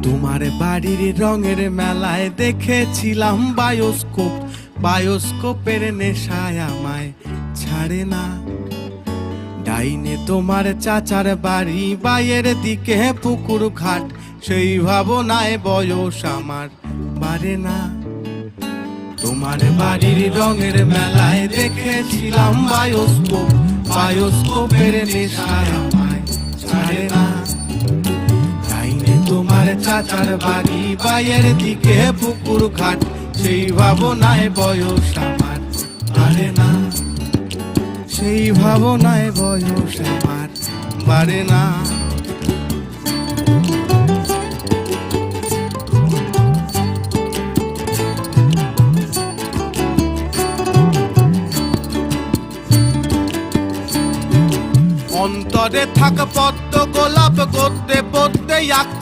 তোমার বাড়ির রঙের মেলায় দেখেছিলাম বায়োস্কোপ, বায়োস্কোপের নেশায় আমায় ছাড়ে না। ডাইনে তোমার চাচার বাড়ি, বাইয়ের দিকে পুকুর ঘাট, সেই ভাবনায় বয়স আমার বাড়ে না। তোমার বাড়ির রঙের মেলায় দেখেছিলাম বায়োস্কোপ, বায়োস্কোপের নেশায় আমায় ছাড়ে না। ডাইনে তোমার চাচার বাড়ি, বাইয়ের দিকে পুকুর ঘাট, সেই ভাবনায় বয়স আমার বাড়ে না। সেই ভাবনায় বয়স আমার বাড়ে না। অন্তরে থাক পদ্ম গোলাপ, গদ্যে পদ্যে আঁকছে